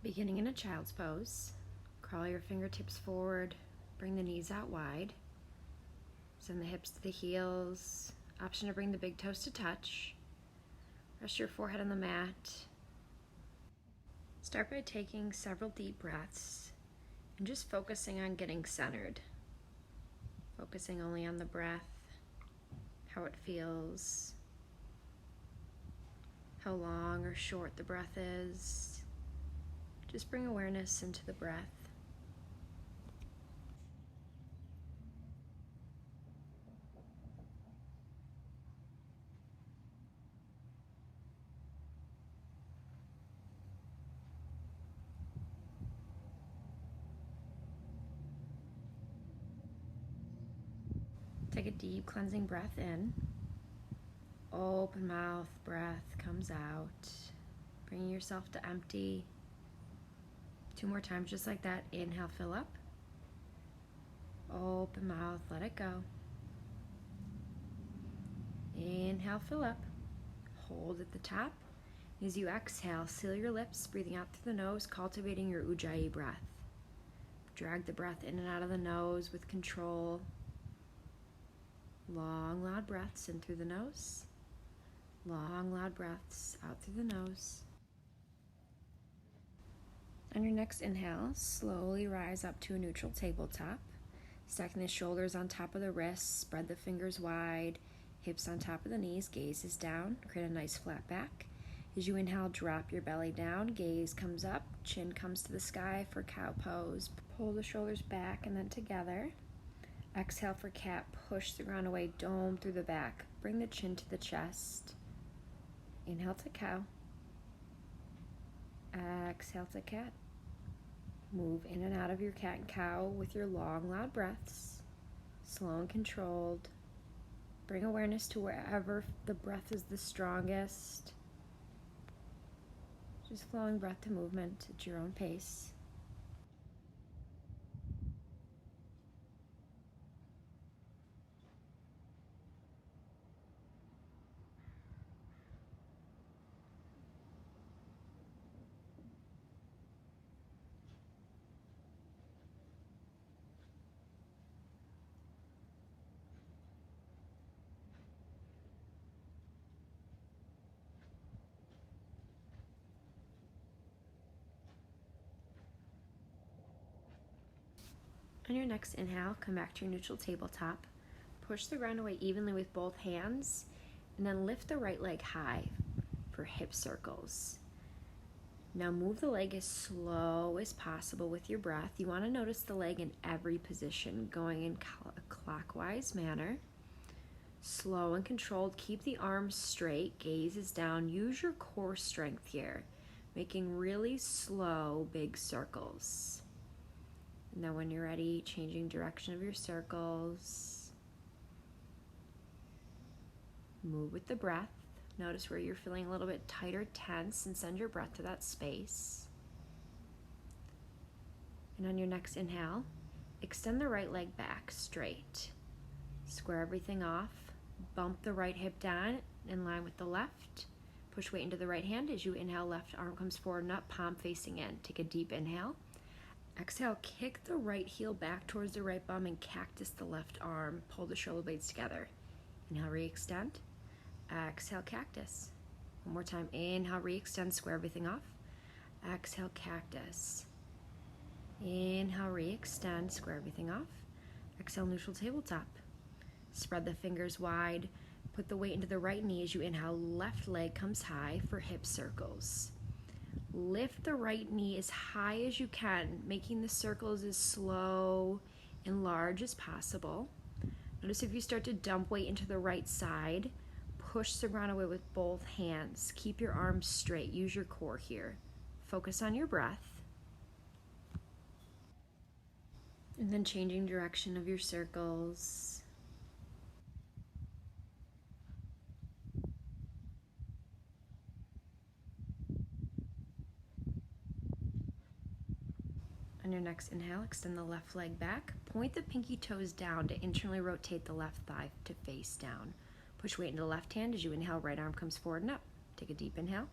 Beginning in a child's pose, crawl your fingertips forward, bring the knees out wide, send the hips to the heels, option to bring the big toes to touch, rest your forehead on the mat. Start by taking several deep breaths and just focusing on getting centered, focusing only on the breath, how it feels, how long or short the breath is. Just bring awareness into the breath. Take a deep cleansing breath in. Open mouth, breath comes out. Bringing yourself to empty. 2 more times just like that. Inhale, fill up. Open mouth, let it go. Inhale, fill up. Hold at the top. As you exhale, seal your lips, breathing out through the nose, cultivating your Ujjayi breath. Drag the breath in and out of the nose with control. Long, loud breaths in through the nose. Long, loud breaths out through the nose. On your next inhale, slowly rise up to a neutral tabletop. Stacking the shoulders on top of the wrists, spread the fingers wide, hips on top of the knees, gaze is down, create a nice flat back. As you inhale, drop your belly down, gaze comes up, chin comes to the sky for cow pose. Pull the shoulders back and then together. Exhale for cat, push the ground away, dome through the back. Bring the chin to the chest. Inhale to cow. Exhale to cat. Move in and out of your cat and cow with your long, loud breaths. Slow and controlled. Bring awareness to wherever the breath is the strongest. Just flowing breath to movement at your own pace. On your next inhale, come back to your neutral tabletop. Push the ground away evenly with both hands, and then lift the right leg high for hip circles. Now move the leg as slow as possible with your breath. You want to notice the leg in every position, going in a clockwise manner. Slow and controlled. Keep the arms straight, gaze is down. Use your core strength here, making really slow, big circles. And then when you're ready, changing direction of your circles. Move with the breath. Notice where you're feeling a little bit tight or tense and send your breath to that space. And on your next inhale, extend the right leg back straight. Square everything off. Bump the right hip down in line with the left. Push weight into the right hand. As you inhale, left arm comes forward and up, palm facing in. Take a deep inhale. Exhale, kick the right heel back towards the right bum and cactus the left arm. Pull the shoulder blades together. Inhale, re-extend. Exhale, cactus. One more time. Inhale, re-extend, square everything off. Exhale, cactus. Inhale, re-extend, square everything off. Exhale, neutral tabletop. Spread the fingers wide. Put the weight into the right knee as you inhale. Left leg comes high for hip circles. Lift the right knee as high as you can, making the circles as slow and large as possible. Notice if you start to dump weight into the right side, push the ground away with both hands. Keep your arms straight. Use your core here. Focus on your breath. And then changing direction of your circles. On your next inhale, extend the left leg back. Point the pinky toes down to internally rotate the left thigh to face down. Push weight into the left hand as you inhale, right arm comes forward and up. Take a deep inhale.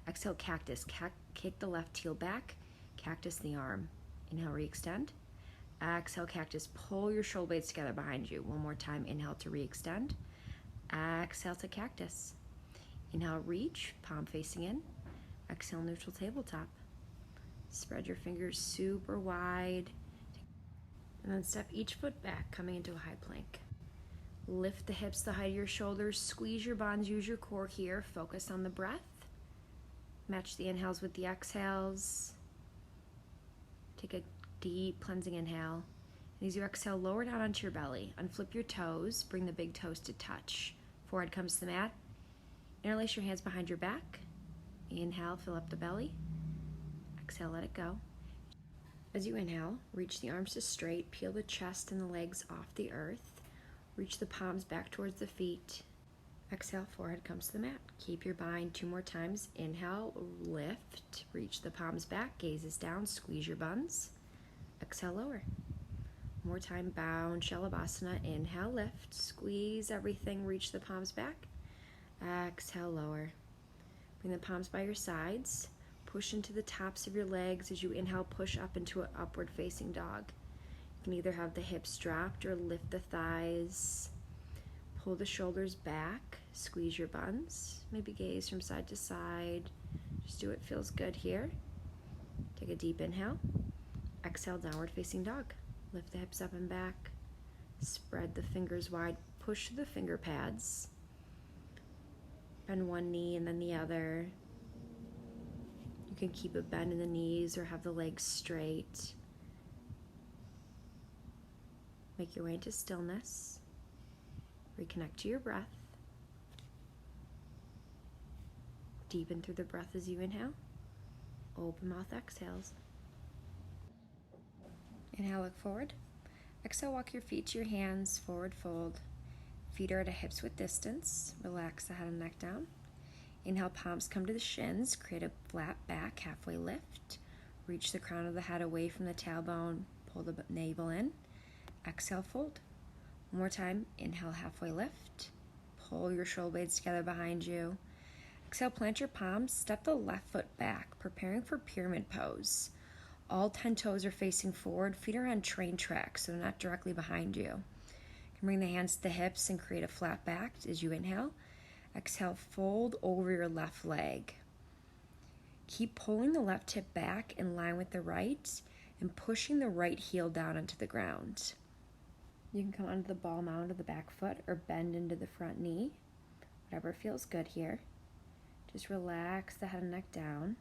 Exhale, cactus. kick the left heel back, cactus the arm. Inhale, re-extend. Exhale, cactus, pull your shoulder blades together behind you. One more time, inhale to re-extend. Exhale to cactus. Inhale, reach, palm facing in. Exhale, neutral tabletop. Spread your fingers super wide. And then step each foot back, coming into a high plank. Lift the hips the height of your shoulders. Squeeze your buns, use your core here. Focus on the breath. Match the inhales with the exhales. Take a deep cleansing inhale. And as you exhale, lower down onto your belly. Unflip your toes. Bring the big toes to touch. Forehead comes to the mat. Interlace your hands behind your back. Inhale, fill up the belly. Exhale, let it go. As you inhale, reach the arms to straight. Peel the chest and the legs off the earth. Reach the palms back towards the feet. Exhale, forehead comes to the mat. Keep your bind 2 more times. Inhale, lift. Reach the palms back. Gazes down. Squeeze your buns. Exhale, lower. More time, bound Shalabhasana. Inhale, lift. Squeeze everything. Reach the palms back. Exhale, lower. Bring the palms by your sides. Push into the tops of your legs. As you inhale, push up into an upward facing dog. You can either have the hips dropped or lift the thighs. Pull the shoulders back. Squeeze your buns. Maybe gaze from side to side. Just do what feels good here. Take a deep inhale. Exhale, downward facing dog. Lift the hips up and back. Spread the fingers wide. Push the finger pads. Bend one knee and then the other. You can keep a bend in the knees or have the legs straight. Make your way into stillness. Reconnect to your breath. Deepen through the breath as you inhale. Open mouth exhales. Inhale, look forward. Exhale, walk your feet to your hands, forward fold. Feet are at a hips width distance. Relax the head and neck down. Inhale, palms come to the shins. Create a flat back, halfway lift. Reach the crown of the head away from the tailbone. Pull the navel in. Exhale, fold. One more time. Inhale, halfway lift. Pull your shoulder blades together behind you. Exhale, plant your palms. Step the left foot back, preparing for pyramid pose. All 10 toes are facing forward. Feet are on train tracks, so they're not directly behind you. You can bring the hands to the hips and create a flat back as you inhale. Exhale, fold over your left leg. Keep pulling the left hip back in line with the right and pushing the right heel down onto the ground. You can come onto the ball mound of the back foot or bend into the front knee. Whatever feels good here. Just relax the head and neck down.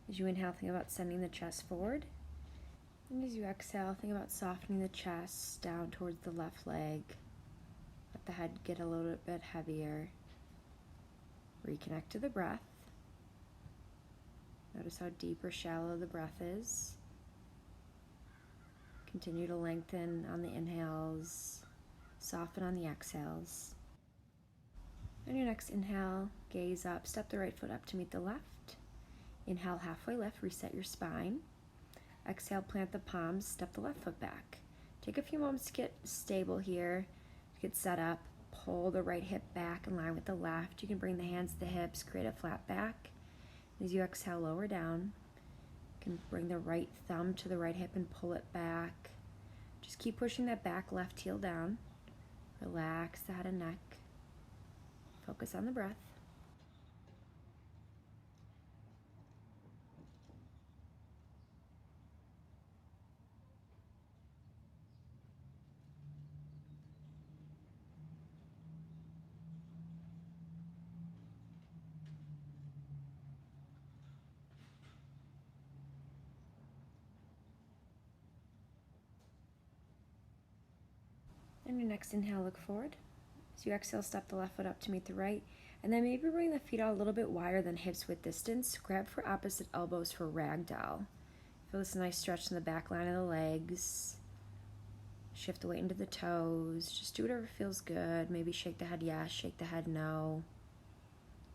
As you inhale, think about sending the chest forward. And as you exhale, think about softening the chest down towards the left leg. Let the head get a little bit heavier. Reconnect to the breath. Notice how deep or shallow the breath is. Continue to lengthen on the inhales, soften on the exhales. On your next inhale, gaze up, step the right foot up to meet the left. Inhale, halfway lift, reset your spine. Exhale, plant the palms, step the left foot back. Take a few moments to get stable here, to get set up. Pull the right hip back in line with the left. You can bring the hands to the hips, create a flat back. As you exhale, lower down. You can bring the right thumb to the right hip and pull it back. Just keep pushing that back left heel down. Relax the head and neck. Focus on the breath. And your next inhale, look forward. As you exhale, step the left foot up to meet the right. And then maybe bring the feet out a little bit wider than hips width distance. Grab for opposite elbows for ragdoll. Feel this nice stretch in the back line of the legs. Shift the weight into the toes. Just do whatever feels good. Maybe shake the head yes, shake the head no.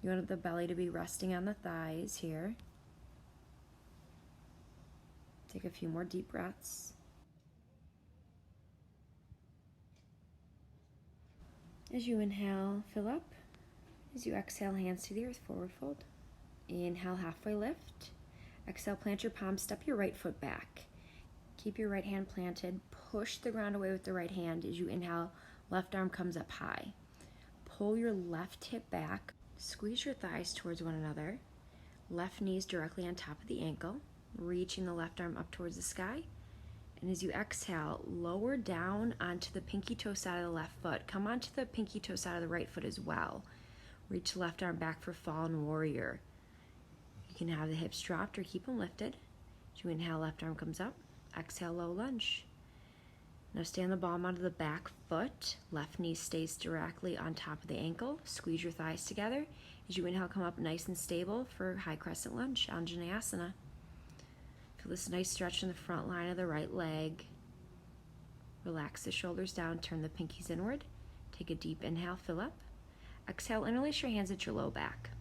You want the belly to be resting on the thighs here. Take a few more deep breaths. As you inhale, fill up. As you exhale, hands to the earth, forward fold. Inhale, halfway lift. Exhale, plant your palms, step your right foot back. Keep your right hand planted. Push the ground away with the right hand as you inhale. Left arm comes up high. Pull your left hip back. Squeeze your thighs towards one another. Left knees directly on top of the ankle. Reaching the left arm up towards the sky. And as you exhale, lower down onto the pinky toe side of the left foot. Come onto the pinky toe side of the right foot as well. Reach the left arm back for fallen warrior. You can have the hips dropped or keep them lifted. As you inhale, left arm comes up. Exhale, low lunge. Now stand the bottom onto the back foot. Left knee stays directly on top of the ankle. Squeeze your thighs together. As you inhale, come up nice and stable for high crescent lunge, Anjaneyasana. Feel this nice stretch in the front line of the right leg. Relax the shoulders down, turn the pinkies inward. Take a deep inhale, fill up. Exhale, interlace your hands at your low back.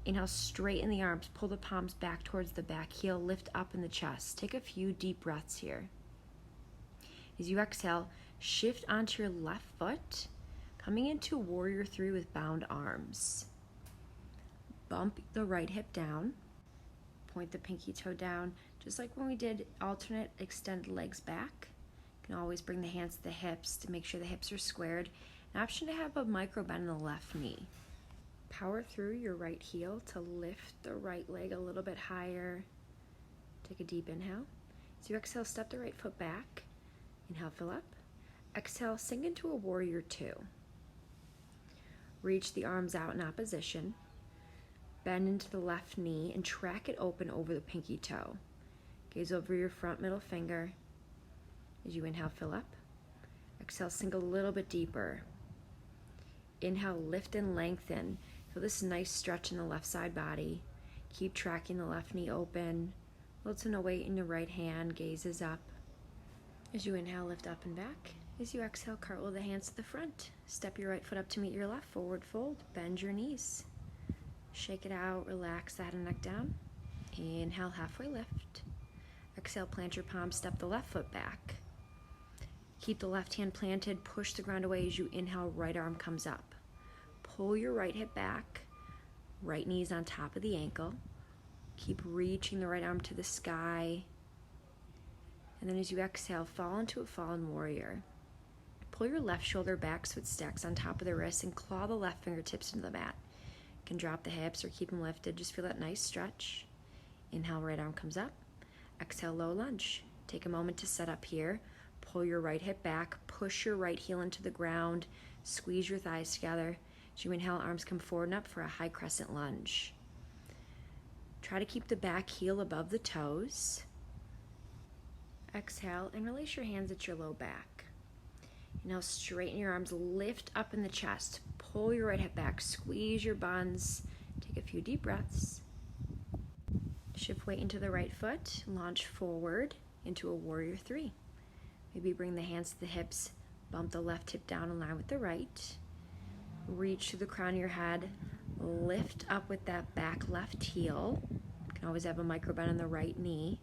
Inhale, straighten the arms, pull the palms back towards the back heel, lift up in the chest. Take a few deep breaths here. As you exhale, shift onto your left foot, coming into warrior 3 with bound arms. Bump the right hip down, point the pinky toe down, just like when we did alternate extended legs back. You can always bring the hands to the hips to make sure the hips are squared. An option to have a micro bend in the left knee. Power through your right heel to lift the right leg a little bit higher. Take a deep inhale. As you exhale, step the right foot back. Inhale, fill up. Exhale, sink into a warrior 2. Reach the arms out in opposition. Bend into the left knee and track it open over the pinky toe. Gaze over your front middle finger. As you inhale, fill up. Exhale, sink a little bit deeper. Inhale, lift and lengthen. Feel this nice stretch in the left side body. Keep tracking the left knee open. Little to no weight in your right hand. Gaze is up. As you inhale, lift up and back. As you exhale, cartwheel the hands to the front. Step your right foot up to meet your left. Forward fold. Bend your knees. Shake it out. Relax the head and neck down. Inhale, halfway lift. Exhale, plant your palms. Step the left foot back. Keep the left hand planted. Push the ground away as you inhale. Right arm comes up. Pull your right hip back. Right knee's on top of the ankle. Keep reaching the right arm to the sky. And then as you exhale, fall into a fallen warrior. Pull your left shoulder back so it stacks on top of the wrist and claw the left fingertips into the mat. You can drop the hips or keep them lifted. Just feel that nice stretch. Inhale, right arm comes up. Exhale, low lunge. Take a moment to set up here. Pull your right hip back. Push your right heel into the ground. Squeeze your thighs together. As you inhale, arms come forward and up for a high crescent lunge. Try to keep the back heel above the toes. Exhale and release your hands at your low back. Now straighten your arms, lift up in the chest. Pull your right hip back, squeeze your buns. Take a few deep breaths. Shift weight into the right foot, launch forward into a warrior 3. Maybe bring the hands to the hips, bump the left hip down in line with the right. Reach to the crown of your head, lift up with that back left heel. You can always have a micro bend on the right knee.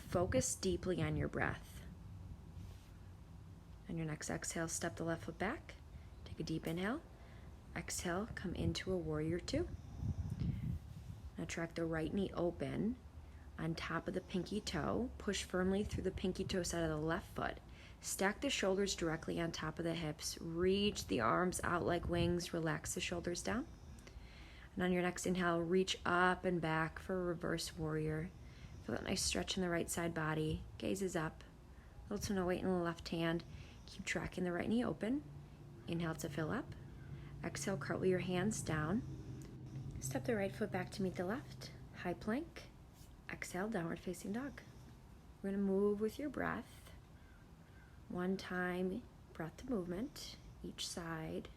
Focus deeply on your breath. On your next exhale, step the left foot back. Take a deep inhale. Exhale, come into a warrior 2. Now track the right knee open on top of the pinky toe. Push firmly through the pinky toe side of the left foot. Stack the shoulders directly on top of the hips. Reach the arms out like wings. Relax the shoulders down. And on your next inhale, reach up and back for a reverse warrior. Feel that nice stretch in the right side body. Gaze is up. Little to no weight in the left hand. Keep tracking the right knee open. Inhale to fill up. Exhale, cartwheel your hands down. Step the right foot back to meet the left. High plank. Exhale, downward facing dog. We're going to move with your breath. One time, breath to movement, each side.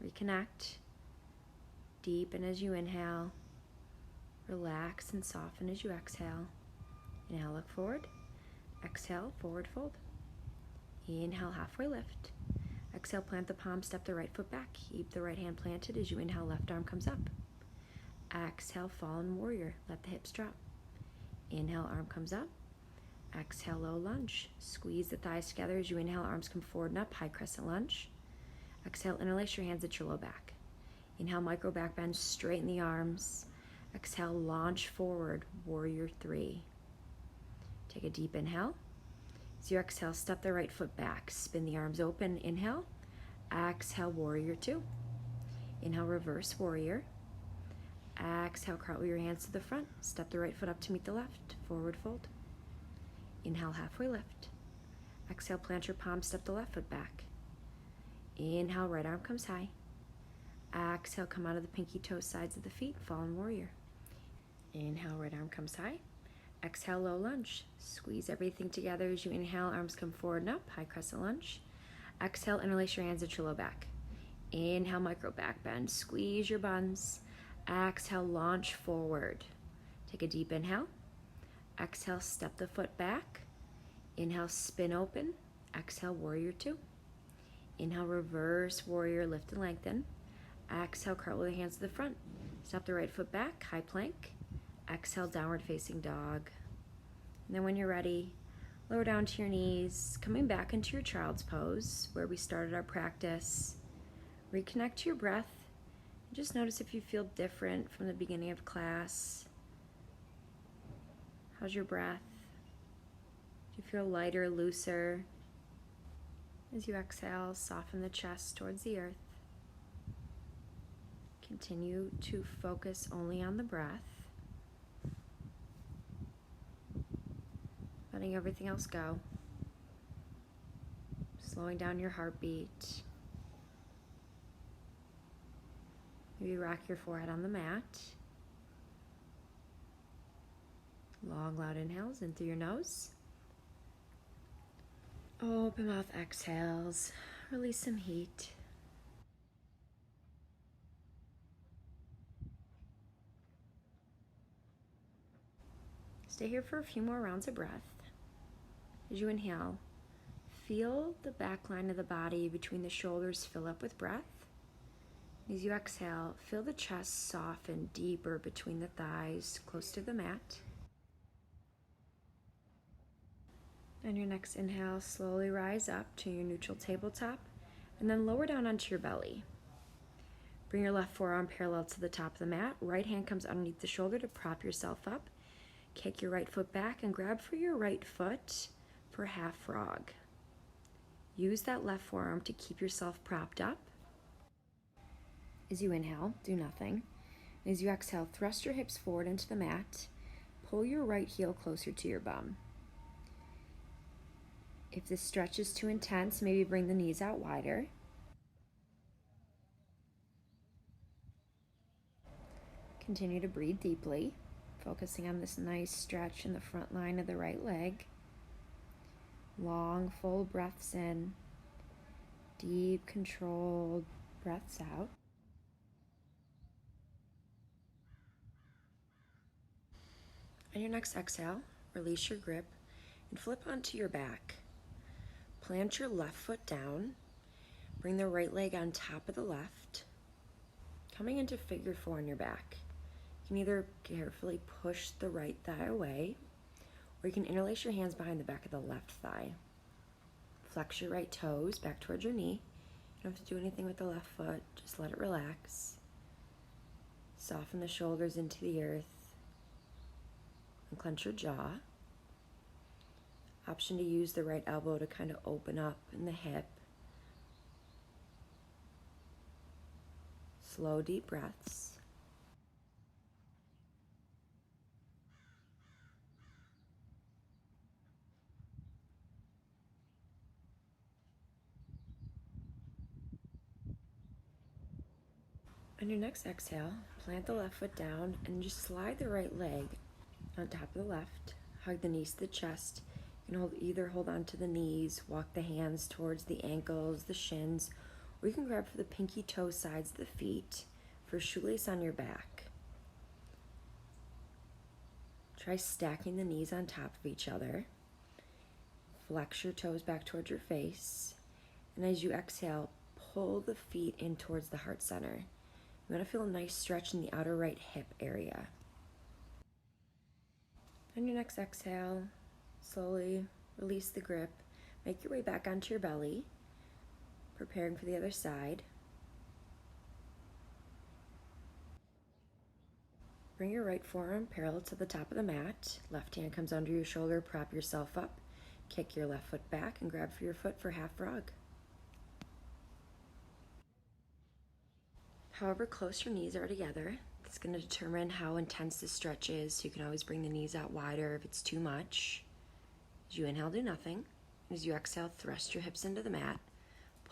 Reconnect. Deepen as you inhale. Relax and soften as you exhale. Inhale, look forward. Exhale, forward fold. Inhale, halfway lift. Exhale, plant the palm, step the right foot back. Keep the right hand planted as you inhale, left arm comes up. Exhale, fallen warrior. Let the hips drop. Inhale, arm comes up. Exhale, low lunge. Squeeze the thighs together as you inhale, arms come forward and up, high crescent lunge. Exhale, interlace your hands at your low back. Inhale, micro back bend, straighten the arms. Exhale, launch forward, warrior 3. Take a deep inhale. As you exhale, step the right foot back. Spin the arms open. Inhale. Exhale, warrior 2. Inhale, reverse warrior. Exhale, cartwheel your hands to the front. Step the right foot up to meet the left. Forward fold. Inhale, halfway lift. Exhale, plant your palms, step the left foot back. Inhale, right arm comes high. Exhale, come out of the pinky toes, sides of the feet, fallen warrior. Inhale, right arm comes high. Exhale, low lunge. Squeeze everything together as you inhale, arms come forward and up, high crescent lunge. Exhale, interlace your hands at your low back. Inhale, micro back bend. Squeeze your buns. Exhale, launch forward. Take a deep inhale. Exhale, step the foot back. Inhale, spin open. Exhale, warrior 2. Inhale, reverse warrior, lift and lengthen. Exhale, cartwheel the hands to the front. Step the right foot back, high plank. Exhale, downward facing dog. And then when you're ready, lower down to your knees, coming back into your child's pose where we started our practice. Reconnect to your breath. Just notice if you feel different from the beginning of class. How's your breath? Do you feel lighter, looser? As you exhale, soften the chest towards the earth. Continue to focus only on the breath. Letting everything else go. Slowing down your heartbeat. Maybe rock your forehead on the mat. Long, loud inhales in through your nose. Open mouth exhales. Release some heat. Stay here for a few more rounds of breath. As you inhale, feel the back line of the body between the shoulders fill up with breath. As you exhale, feel the chest soften deeper between the thighs, close to the mat. On your next inhale, slowly rise up to your neutral tabletop and then lower down onto your belly. Bring your left forearm parallel to the top of the mat. Right hand comes underneath the shoulder to prop yourself up. Kick your right foot back and grab for your right foot for half frog. Use that left forearm to keep yourself propped up. As you inhale, do nothing. As you exhale, thrust your hips forward into the mat. Pull your right heel closer to your bum. If this stretch is too intense, maybe bring the knees out wider. Continue to breathe deeply, focusing on this nice stretch in the front line of the right leg. Long, full breaths in. Deep, controlled breaths out. On your next exhale, release your grip and flip onto your back. Plant your left foot down. Bring the right leg on top of the left. Coming into figure 4 on your back. You can either carefully push the right thigh away, or you can interlace your hands behind the back of the left thigh. Flex your right toes back towards your knee. You don't have to do anything with the left foot, just let it relax. Soften the shoulders into the earth. And clench your jaw. Option to use the right elbow to kind of open up in the hip. Slow, deep breaths. On your next exhale, plant the left foot down and just slide the right leg on top of the left. Hug the knees to the chest. You can either hold on to the knees, walk the hands towards the ankles, the shins, or you can grab for the pinky toe sides of the feet for shoelace on your back. Try stacking the knees on top of each other. Flex your toes back towards your face. And as you exhale, pull the feet in towards the heart center. You want to feel a nice stretch in the outer right hip area. On your next exhale, slowly release the grip. Make your way back onto your belly, preparing for the other side. Bring your right forearm parallel to the top of the mat. Left hand comes under your shoulder, prop yourself up. Kick your left foot back and grab for your foot for half frog. However close your knees are together, it's going to determine how intense the stretch is, so you can always bring the knees out wider if it's too much. As you inhale, do nothing. As you exhale, thrust your hips into the mat.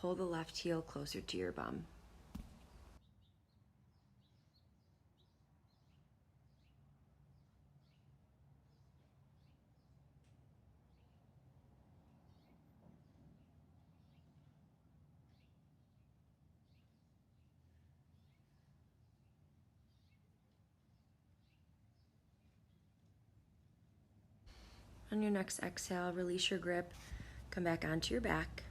Pull the left heel closer to your bum. On your next exhale, release your grip. Come back onto your back.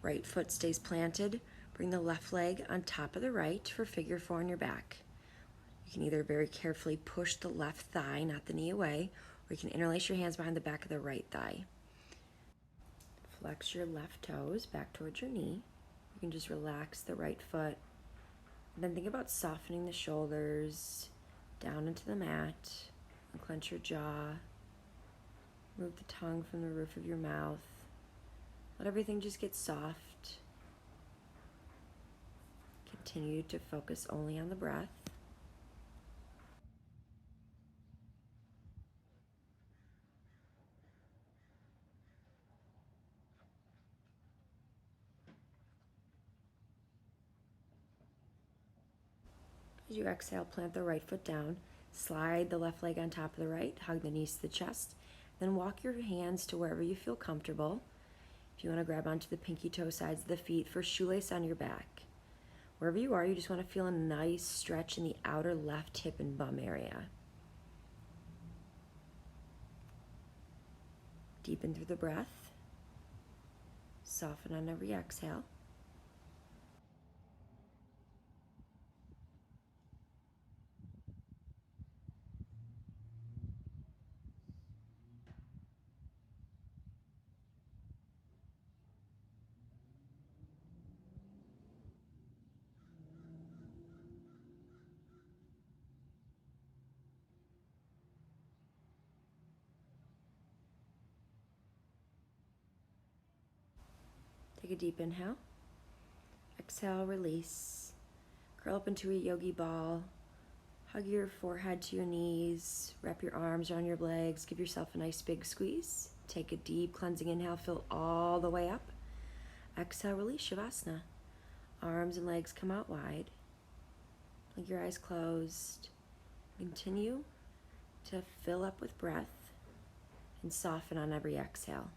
Right foot stays planted. Bring the left leg on top of the right for figure 4 on your back. You can either very carefully push the left thigh, not the knee away, or you can interlace your hands behind the back of the right thigh. Flex your left toes back towards your knee. You can just relax the right foot. And then think about softening the shoulders down into the mat. And clench your jaw. Move the tongue from the roof of your mouth. Let everything just get soft. Continue to focus only on the breath. As you exhale, plant the right foot down. Slide the left leg on top of the right. Hug the knees to the chest. Then walk your hands to wherever you feel comfortable. If you want to grab onto the pinky toe sides of the feet for shoelace on your back. Wherever you are, you just want to feel a nice stretch in the outer left hip and bum area. Deepen through the breath. Soften on every exhale. Take a deep inhale. Exhale, release. Curl up into a yogi ball. Hug your forehead to your knees. Wrap your arms around your legs. Give yourself a nice big squeeze. Take a deep cleansing inhale. Fill all the way up. Exhale, release, Shavasana. Arms and legs come out wide. Blink your eyes closed. Continue to fill up with breath and soften on every exhale.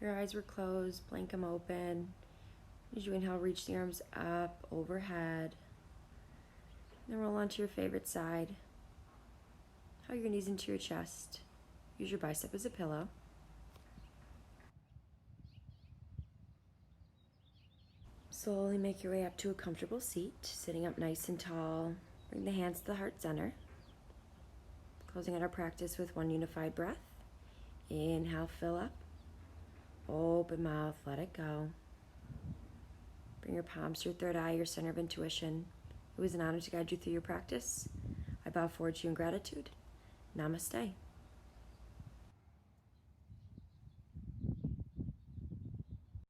Your eyes were closed, blink them open. As you inhale, reach the arms up, overhead. Then roll onto your favorite side. Hug your knees into your chest. Use your bicep as a pillow. Slowly make your way up to a comfortable seat, sitting up nice and tall. Bring the hands to the heart center. Closing out our practice with one unified breath. Inhale, fill up. Open mouth, let it go. Bring your palms to your third eye, your center of intuition. It was an honor to guide you through your practice. I bow forward to you in gratitude. Namaste.